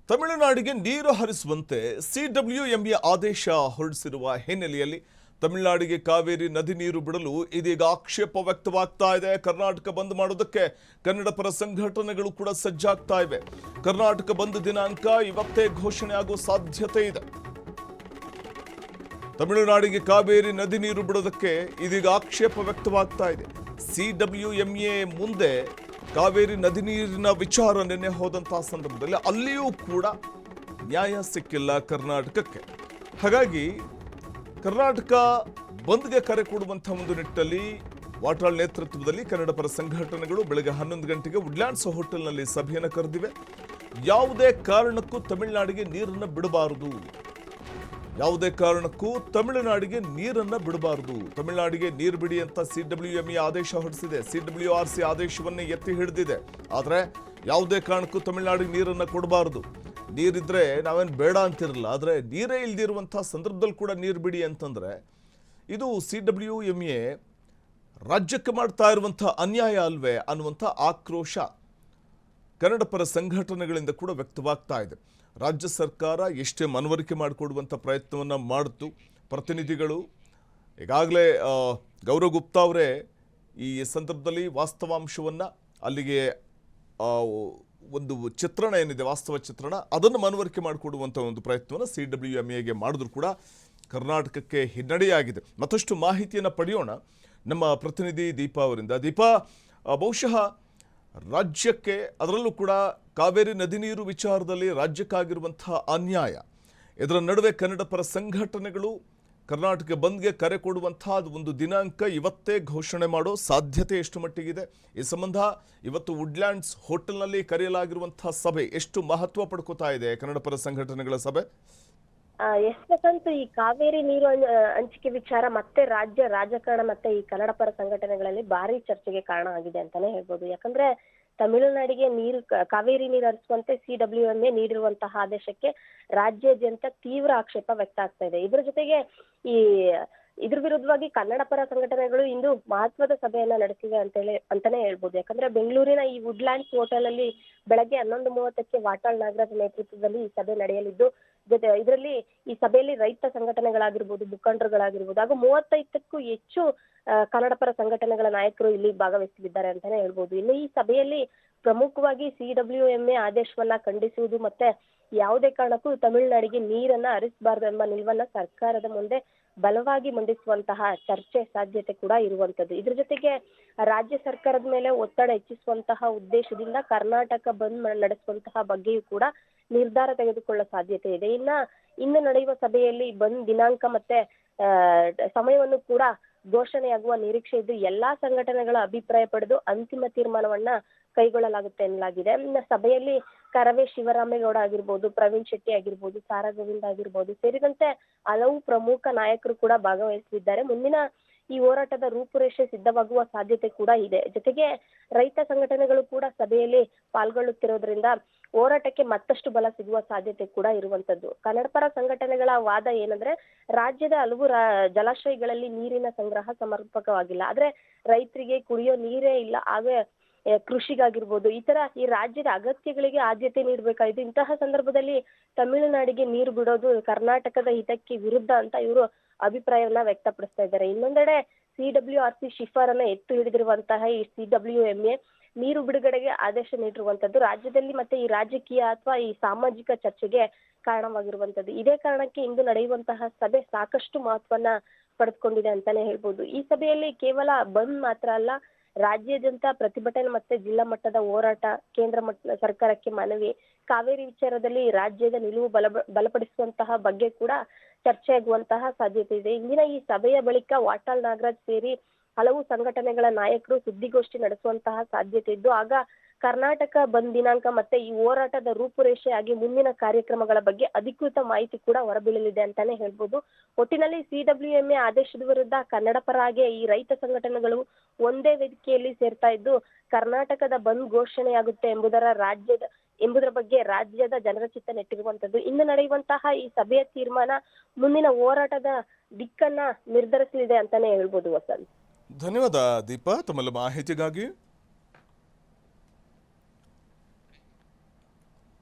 ತಮಿಳುನಾಡಿಗೆ ನೀರು ಹರಿಸುವಂತೆ ಸಿಡಬ್ಲ್ಯೂಎಂಎ ಆದೇಶ ಹೊರಡಿಸಿರುವ ಹಿನ್ನೆಲೆಯಲ್ಲಿ ತಮಿಳುನಾಡಿಗೆ ಕಾವೇರಿ ನದಿ ನೀರು ಬಿಡಲು ಇದೀಗ ಆಕ್ಷೇಪ ವ್ಯಕ್ತವಾಗ್ತಾ ಇದೆ. ಕರ್ನಾಟಕ ಬಂದ್ ಮಾಡೋದಕ್ಕೆ ಕನ್ನಡ ಪರ ಸಂಘಟನೆಗಳು ಕೂಡ ಸಜ್ಜಾಗ್ತಾ ಇವೆ. ಕರ್ನಾಟಕ ಬಂದ್ ದಿನಾಂಕ ಇವತ್ತೇ ಘೋಷಣೆ ಆಗೋ ಸಾಧ್ಯತೆ ಇದೆ. ತಮಿಳುನಾಡಿಗೆ ಕಾವೇರಿ ನದಿ ನೀರು ಬಿಡೋದಕ್ಕೆ ಇದೀಗ ಆಕ್ಷೇಪ ವ್ಯಕ್ತವಾಗ್ತಾ ಇದೆ. ಸಿಡಬ್ಲ್ಯೂಎಂಎ ಮುಂದೆ ಕಾವೇರಿ ನದಿ ನೀರಿನ ವಿಚಾರ ನಿನ್ನೆ ಹೋದಂತಹ ಸಂದರ್ಭದಲ್ಲಿ ಅಲ್ಲಿಯೂ ಕೂಡ ನ್ಯಾಯ ಸಿಕ್ಕಿಲ್ಲ ಕರ್ನಾಟಕಕ್ಕೆ. ಹಾಗಾಗಿ ಕರ್ನಾಟಕ ಬಂದ್ಗೆ ಕರೆ ಕೊಡುವಂತಹ ಒಂದು ನಿಟ್ಟಿನಲ್ಲಿ ವಾಟಾಳ್ ನೇತೃತ್ವದಲ್ಲಿ ಕನ್ನಡ ಪರ ಸಂಘಟನೆಗಳು ಬೆಳಗ್ಗೆ 11 ಗಂಟೆಗೆ ವುಡ್ಲ್ಯಾಂಡ್ಸ್ ಹೋಟೆಲ್ನಲ್ಲಿ ಸಭೆಯನ್ನು ಕರೆದಿವೆ. ಯಾವುದೇ ಕಾರಣಕ್ಕೂ ತಮಿಳುನಾಡಿಗೆ ನೀರನ್ನು ಬಿಡಬಾರದು, ಯಾವುದೇ ಕಾರಣಕ್ಕೂ ತಮಿಳುನಾಡಿಗೆ ನೀರನ್ನು ಬಿಡಬಾರದು, ತಮಿಳುನಾಡಿಗೆ ನೀರು ಬಿಡಿ ಅಂತ ಸಿಡಬ್ಲ್ಯೂಎಂಎ ಆದೇಶ ಹೊರಡಿಸಿದೆ. ಸಿಡಬ್ಲ್ಯೂಆರ್ಸಿ ಆದೇಶವನ್ನೇ ಎತ್ತಿ ಹಿಡಿದಿದೆ. ಆದರೆ ಯಾವುದೇ ಕಾರಣಕ್ಕೂ ತಮಿಳುನಾಡಿಗೆ ನೀರನ್ನು ಕೊಡಬಾರದು. ನೀರಿದ್ರೆ ನಾವೇನು ಬೇಡ ಅಂತಿರಲ್ಲ, ಆದರೆ ನೀರೇ ಇಲ್ದಿರುವಂಥ ಸಂದರ್ಭದಲ್ಲಿ ಕೂಡ ನೀರು ಬಿಡಿ ಅಂತಂದರೆ ಇದು ಸಿಡಬ್ಲ್ಯೂಎಂಎ ರಾಜ್ಯಕ್ಕೆ ಮಾಡ್ತಾ ಇರುವಂಥ ಅನ್ಯಾಯ ಅಲ್ವೇ ಅನ್ನುವಂಥ ಆಕ್ರೋಶ ಕನ್ನಡ ಪರ ಸಂಘಟನೆಗಳಿಂದ ಕೂಡ ವ್ಯಕ್ತವಾಗ್ತಾ ಇದೆ. ರಾಜ್ಯ ಸರ್ಕಾರ ಎಷ್ಟೇ ಮನವರಿಕೆ ಮಾಡಿಕೊಡುವಂಥ ಪ್ರಯತ್ನವನ್ನು ಮಾಡಿತು. ಪ್ರತಿನಿಧಿಗಳು ಈಗಾಗಲೇ ಗೌರವ್ ಗುಪ್ತಾ ಅವರೇ ಈ ಸಂದರ್ಭದಲ್ಲಿ ವಾಸ್ತವಾಂಶವನ್ನು ಅಲ್ಲಿಗೆ ಒಂದು ಚಿತ್ರಣ ಏನಿದೆ, ವಾಸ್ತವ ಚಿತ್ರಣ, ಅದನ್ನು ಮನವರಿಕೆ ಮಾಡಿಕೊಡುವಂಥ ಒಂದು ಪ್ರಯತ್ನವನ್ನು ಸಿಡಬ್ಲ್ಯೂಎಂಎಗೆ ಮಾಡಿದ್ರು ಕೂಡ ಕರ್ನಾಟಕಕ್ಕೆ ಹಿನ್ನಡೆಯಾಗಿದೆ. ಮತ್ತಷ್ಟು ಮಾಹಿತಿಯನ್ನು ಪಡೆಯೋಣ ನಮ್ಮ ಪ್ರತಿನಿಧಿ ದೀಪಾ ಅವರಿಂದ. ದೀಪಾ, ಬಹುಶಃ ರಾಜ್ಯಕ್ಕೆ, ಅದರಲ್ಲೂ ಕೂಡ ಕಾವೇರಿ ನದಿ ನೀರು ವಿಚಾರದಲ್ಲಿ ರಾಜ್ಯಕ್ಕಾಗಿರುವಂತಹ ಅನ್ಯಾಯ, ಇದರ ನಡುವೆ ಕನ್ನಡ ಪರ ಸಂಘಟನೆಗಳು ಕರ್ನಾಟಕ ಬಂದ್ಗೆ ಕರೆ ಕೊಡುವಂತಹ ಒಂದು ದಿನಾಂಕ ಇವತ್ತೇ ಘೋಷಣೆ ಮಾಡೋ ಸಾಧ್ಯತೆ ಎಷ್ಟು ಮಟ್ಟಿಗಿದೆ? ಈ ಸಂಬಂಧ ಇವತ್ತು ವುಡ್ಲ್ಯಾಂಡ್ಸ್ ಹೋಟೆಲ್ನಲ್ಲಿ ಕರೆಯಲಾಗಿರುವಂತಹ ಸಭೆ ಎಷ್ಟು ಮಹತ್ವ ಪಡ್ಕೋತಾ ಇದೆ ಕನ್ನಡ ಪರ ಸಂಘಟನೆಗಳ ಸಭೆ? ಎಷ್ಟಂತೂ ಈ ಕಾವೇರಿ ನೀರು ಹಂಚಿಕೆ ವಿಚಾರ ಮತ್ತೆ ರಾಜ್ಯ ರಾಜಕಾರಣ ಮತ್ತೆ ಈ ಕನ್ನಡ ಪರ ಸಂಘಟನೆಗಳಲ್ಲಿ ಭಾರಿ ಚರ್ಚೆಗೆ ಕಾರಣ ಆಗಿದೆ ಅಂತಾನೆ ಹೇಳ್ಬೋದು. ಯಾಕಂದ್ರೆ ತಮಿಳುನಾಡಿಗೆ ಕಾವೇರಿ ನೀರು ಹರಿಸುವಂತೆ ಸಿಡಬ್ಲ್ಯೂಎಂಎ ನೀಡಿರುವಂತಹ ಆದೇಶಕ್ಕೆ ರಾಜ್ಯಾದ್ಯಂತ ತೀವ್ರ ಆಕ್ಷೇಪ ವ್ಯಕ್ತ ಆಗ್ತಾ ಇದೆ. ಇದ್ರ ಜೊತೆಗೆ ಇದ್ರ ವಿರುದ್ಧವಾಗಿ ಕನ್ನಡ ಪರ ಸಂಘಟನೆಗಳು ಇಂದು ಮಹತ್ವದ ಸಭೆಯನ್ನ ನಡೆಸಿವೆ ಅಂತಾನೆ ಹೇಳ್ಬೋದು. ಯಾಕಂದ್ರೆ ಬೆಂಗಳೂರಿನ ಈ ವುಡ್ಲ್ಯಾಂಡ್ಸ್ ಹೋಟೆಲ್ ಅಲ್ಲಿ ಬೆಳಗ್ಗೆ 11:30ಕ್ಕೆ ವಾಟಾಳ್ ನಾಗರಾಜ್ ನೇತೃತ್ವದಲ್ಲಿ ಈ ಸಭೆ ನಡೆಯಲಿದ್ದು, ಇದರಲ್ಲಿ ಈ ಸಭೆಯಲ್ಲಿ ರೈತ ಸಂಘಟನೆಗಳಾಗಿರ್ಬೋದು, ಮುಖಂಡರುಗಳಾಗಿರ್ಬೋದು ಹಾಗೂ 35ಕ್ಕೂ ಹೆಚ್ಚು ಕನ್ನಡ ಪರ ಸಂಘಟನೆಗಳ ನಾಯಕರು ಇಲ್ಲಿ ಭಾಗವಹಿಸಲಿದ್ದಾರೆ ಅಂತಾನೆ ಹೇಳ್ಬೋದು. ಇನ್ನು ಈ ಸಭೆಯಲ್ಲಿ ಪ್ರಮುಖವಾಗಿ ಸಿಡಬ್ಲ್ಯೂಎಂಎ ಆದೇಶವನ್ನ ಖಂಡಿಸುವುದು ಮತ್ತೆ ಯಾವುದೇ ಕಾರಣಕ್ಕೂ ತಮಿಳುನಾಡಿಗೆ ನೀರನ್ನ ಹರಿಸಬಾರದು ಎಂಬ ನಿಲುವನ್ನ ಸರ್ಕಾರದ ಮುಂದೆ ಬಲವಾಗಿ ಮಂಡಿಸುವಂತಹ ಚರ್ಚೆ ಸಾಧ್ಯತೆ ಕೂಡ ಇರುವಂತದ್ದು. ಇದ್ರ ಜೊತೆಗೆ ರಾಜ್ಯ ಸರ್ಕಾರದ ಮೇಲೆ ಒತ್ತಡ ಹೆಚ್ಚಿಸುವಂತಹ ಉದ್ದೇಶದಿಂದ ಕರ್ನಾಟಕ ಬಂದ್ ನಡೆಸುವಂತಹ ಬಗ್ಗೆಯೂ ಕೂಡ ನಿರ್ಧಾರ ತೆಗೆದುಕೊಳ್ಳೋ ಸಾಧ್ಯತೆ ಇದೆ. ಇನ್ನು ನಡೆಯುವ ಸಭೆಯಲ್ಲಿ ಬಂದ್ ದಿನಾಂಕ ಮತ್ತೆ ಸಮಯವನ್ನು ಕೂಡ ಘೋಷಣೆಯಾಗುವ ನಿರೀಕ್ಷೆ ಇದ್ದು ಎಲ್ಲಾ ಸಂಘಟನೆಗಳ ಅಭಿಪ್ರಾಯ ಪಡೆದು ಅಂತಿಮ ತೀರ್ಮಾನವನ್ನ ಕೈಗೊಳ್ಳಲಾಗುತ್ತೆ ಎನ್ನಲಾಗಿದೆ. ಸಭೆಯಲ್ಲಿ ಕರವೇ ಶಿವರಾಮೇಗೌಡ ಆಗಿರ್ಬೋದು, ಪ್ರವೀಣ್ ಶೆಟ್ಟಿ ಆಗಿರ್ಬೋದು, ಸಾರಾ ಗೋವಿಂದ ಆಗಿರ್ಬೋದು ಸೇರಿದಂತೆ ಹಲವು ಪ್ರಮುಖ ನಾಯಕರು ಕೂಡ ಭಾಗವಹಿಸಲಿದ್ದಾರೆ. ಮುಂದಿನ ಈ ಹೋರಾಟದ ರೂಪುರೇಷೆ ಸಿದ್ಧವಾಗುವ ಸಾಧ್ಯತೆ ಕೂಡ ಇದೆ. ಜೊತೆಗೆ ರೈತ ಸಂಘಟನೆಗಳು ಕೂಡ ಸಭೆಯಲ್ಲಿ ಪಾಲ್ಗೊಳ್ಳುತ್ತಿರೋದ್ರಿಂದ ಹೋರಾಟಕ್ಕೆ ಮತ್ತಷ್ಟು ಬಲ ಸಿಗುವ ಸಾಧ್ಯತೆ ಕೂಡ ಇರುವಂತದ್ದು. ಕನ್ನಡ ಪರ ಸಂಘಟನೆಗಳ ವಾದ ಏನಂದ್ರೆ, ರಾಜ್ಯದ ಹಲವು ಜಲಾಶಯಗಳಲ್ಲಿ ನೀರಿನ ಸಂಗ್ರಹ ಸಮರ್ಪಕವಾಗಿಲ್ಲ, ಆದ್ರೆ ರೈತರಿಗೆ ಕುಡಿಯೋ ನೀರೇ ಇಲ್ಲ, ಹಾಗೆ ಕೃಷಿಗಾಗಿರ್ಬೋದು ಈ ರಾಜ್ಯದ ಅಗತ್ಯಗಳಿಗೆ ಆದ್ಯತೆ ನೀಡಬೇಕಾಗಿದೆ. ಇಂತಹ ಸಂದರ್ಭದಲ್ಲಿ ತಮಿಳುನಾಡಿಗೆ ನೀರು ಬಿಡೋದು ಕರ್ನಾಟಕದ ಹಿತಕ್ಕೆ ವಿರುದ್ಧ ಅಂತ ಇವರು ಅಭಿಪ್ರಾಯವನ್ನ ವ್ಯಕ್ತಪಡಿಸ್ತಾ ಇದ್ದಾರೆ. ಇನ್ನೊಂದೆಡೆ ಸಿಡಬ್ಲ್ಯೂಆರ್ಸಿ ಶಿಫಾರನ್ನ ಎತ್ತು ಹಿಡಿದಿರುವಂತಹ ಈ ಸಿಡಬ್ಲ್ಯೂಎಂಎ ನೀರು ಬಿಡುಗಡೆಗೆ ಆದೇಶ ನೀಡಿರುವಂತದ್ದು ರಾಜ್ಯದಲ್ಲಿ ಮತ್ತೆ ಈ ರಾಜಕೀಯ ಅಥವಾ ಈ ಸಾಮಾಜಿಕ ಚರ್ಚೆಗೆ ಕಾರಣವಾಗಿರುವಂತದ್ದು. ಇದೇ ಕಾರಣಕ್ಕೆ ಇಂದು ನಡೆಯುವಂತಹ ಸಭೆ ಸಾಕಷ್ಟು ಮಹತ್ವನ ಪಡೆದುಕೊಂಡಿದೆ ಅಂತಾನೆ ಹೇಳ್ಬೋದು. ಈ ಸಭೆಯಲ್ಲಿ ಕೇವಲ ಬಂದ್ ಮಾತ್ರ ಅಲ್ಲ, ರಾಜ್ಯಾದ್ಯಂತ ಪ್ರತಿಭಟನೆ ಮತ್ತೆ ಜಿಲ್ಲಾ ಮಟ್ಟದ ಹೋರಾಟ, ಕೇಂದ್ರ ಸರ್ಕಾರಕ್ಕೆ ಮನವಿ, ಕಾವೇರಿ ವಿಚಾರದಲ್ಲಿ ರಾಜ್ಯದ ನಿಲುವು ಬಲಪಡಿಸುವಂತಹ ಬಗ್ಗೆ ಕೂಡ ಚರ್ಚೆ ಆಗುವಂತಹ ಸಾಧ್ಯತೆ ಇದೆ. ಇಂದಿನ ಈ ಸಭೆಯ ಬಳಿಕ ವಾಟಾಳ್ ನಾಗರಾಜ್ ಸೇರಿ ಹಲವು ಸಂಘಟನೆಗಳ ನಾಯಕರು ಸುದ್ದಿಗೋಷ್ಠಿ ನಡೆಸುವಂತಹ ಸಾಧ್ಯತೆ ಇದ್ದು, ಆಗ ಕರ್ನಾಟಕ ಬಂದ್ ದಿನಾಂಕ ಮತ್ತೆ ಈ ಹೋರಾಟದ ರೂಪುರೇಷೆ ಆಗಿ ಮುಂದಿನ ಕಾರ್ಯಕ್ರಮಗಳ ಬಗ್ಗೆ ಅಧಿಕೃತ ಮಾಹಿತಿ ಕೂಡ ಹೊರಬೀಳಲಿದೆ ಅಂತಾನೆ ಹೇಳ್ಬೋದು. ಒಟ್ಟಿನಲ್ಲಿ ಸಿಡಬ್ಲ್ಯೂಎಂಎ ಆದೇಶದ ವಿರುದ್ಧ ಕನ್ನಡ ಪರ ಹಾಗೆ ಈ ರೈತ ಸಂಘಟನೆಗಳು ಒಂದೇ ವೇದಿಕೆಯಲ್ಲಿ ಸೇರ್ತಾ ಇದ್ದು, ಕರ್ನಾಟಕದ ಬಂದ್ ಘೋಷಣೆಯಾಗುತ್ತೆ ಎಂಬುದರ ಬಗ್ಗೆ ರಾಜ್ಯದ ಜನರ ಚಿತ್ತ ನೆಟ್ಟಿರುವಂತದ್ದು. ಇನ್ನು ನಡೆಯುವಂತಹ ಈ ಸಭೆಯ ತೀರ್ಮಾನ ಮುಂದಿನ ಹೋರಾಟದ ದಿಕ್ಕನ್ನ ನಿರ್ಧರಿಸಲಿದೆ ಅಂತಾನೆ ಹೇಳ್ಬೋದು. ವಸಂತ್, ಧನ್ಯವಾದ ದೀಪಾ ತಮ್ಮ ಮಾಹಿತಿಗಾಗಿ.